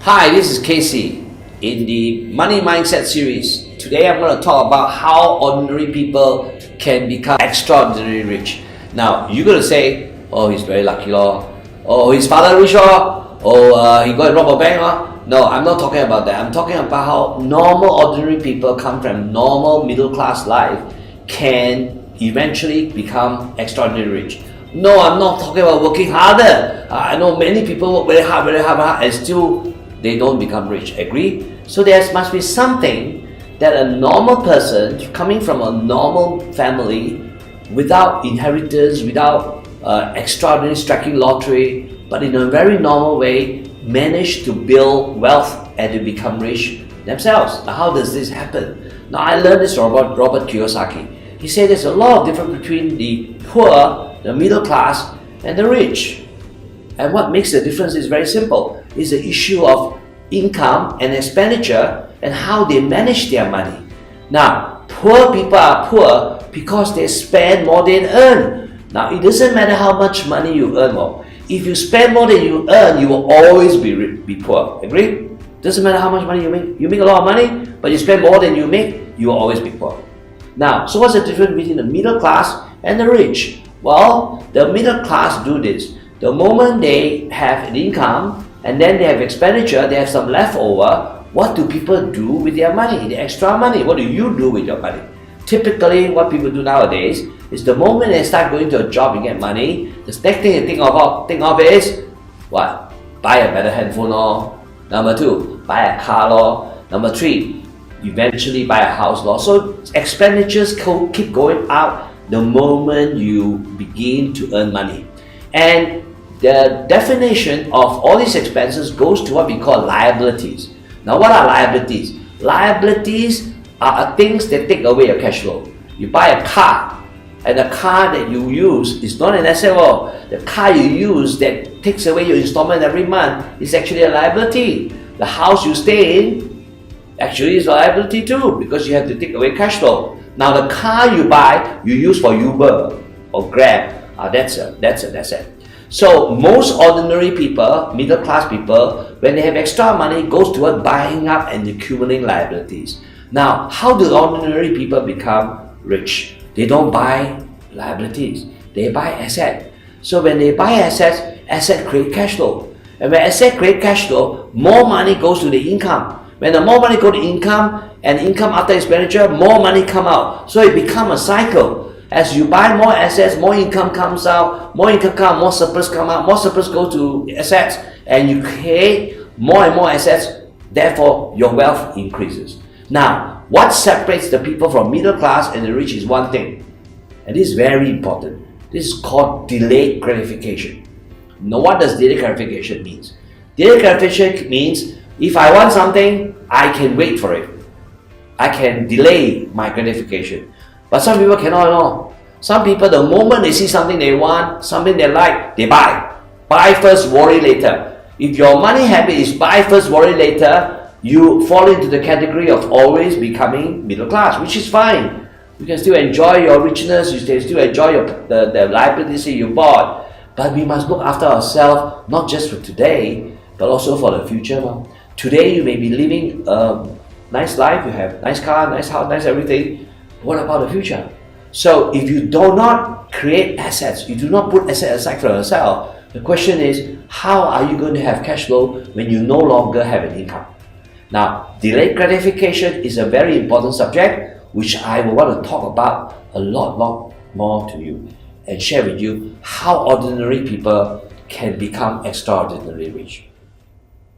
Hi, this is Casey in the Money Mindset series. Today I'm going to talk about how ordinary people can become extraordinarily rich. Now, you're going to say, oh, he's very lucky, lor. Oh, his father rich, lor. Oh, he got to rob a bank, lor. No, I'm not talking about that. I'm talking about how normal, ordinary people come from normal middle-class life can eventually become extraordinarily rich. No, I'm not talking about working harder. I know many people work very hard, and still they don't become rich. Agree? So there must be something that a normal person coming from a normal family, without inheritance, without extraordinary striking lottery, but in a very normal way, manage to build wealth and to become rich themselves. Now, how does this happen? Now, I learned this from Robert Kiyosaki. He said there's a lot of difference between the poor, the middle class, and the rich. And what makes the difference is very simple. It's the issue of income and expenditure and how they manage their money. Now, poor people are poor because they spend more than earn. Now, it doesn't matter how much money you earn more. If you spend more than you earn, you will always be poor. Agree? Doesn't matter how much money you make. You make a lot of money, but you spend more than you make, you will always be poor. Now, so what's the difference between the middle class and the rich? Well, the middle class do this. The moment they have an income and then they have expenditure, they have some leftover, what do people do with their money, the extra money? What do you do with your money? Typically, what people do nowadays is the moment they start going to a job and get money, the next thing they think of is what? Buy a better handphone, lor. Number 2, buy a car, lor. Number 3, eventually buy a house, lor. So expenditures keep going up the moment you begin to earn money. And the definition of all these expenses goes to what we call liabilities. Now, what are liabilities? Liabilities are things that take away your cash flow. You buy a car, and the car that you use is not an asset. Well, the car you use that takes away your installment every month is actually a liability. The house you stay in actually is a liability too, because you have to take away cash flow. Now, the car you buy, you use for Uber or Grab, that's an asset. So most ordinary people, middle class people, when they have extra money, goes toward buying up and accumulating liabilities. Now, how do ordinary people become rich? They don't buy liabilities, they buy assets. So when they buy assets, assets create cash flow. And when assets create cash flow, more money goes to the income. When the more money goes to income, and income after expenditure, more money come out. So it becomes a cycle. As you buy more assets, more income comes out, more income comes, more surplus come out, more surplus go to assets, and you create more and more assets, therefore your wealth increases. Now, what separates the people from middle class and the rich is one thing, and this is very important. This is called delayed gratification. Now, what does delayed gratification mean? Delayed gratification means if I want something, I can wait for it. I can delay my gratification. But some people cannot at all. Some people, the moment they see something they want, something they like, they buy. Buy first, worry later. If your money habit is buy first, worry later, you fall into the category of always becoming middle class, which is fine. You can still enjoy your richness, you can still enjoy the liabilities you bought. But we must look after ourselves, not just for today, but also for the future. Today you may be living a nice life, you have nice car, nice house, nice everything. What about the future? So if you do not create assets, you do not put assets aside for yourself, the question is, how are you going to have cash flow when you no longer have an income? Now, delayed gratification is a very important subject, which I will want to talk about a lot more to you and share with you how ordinary people can become extraordinarily rich.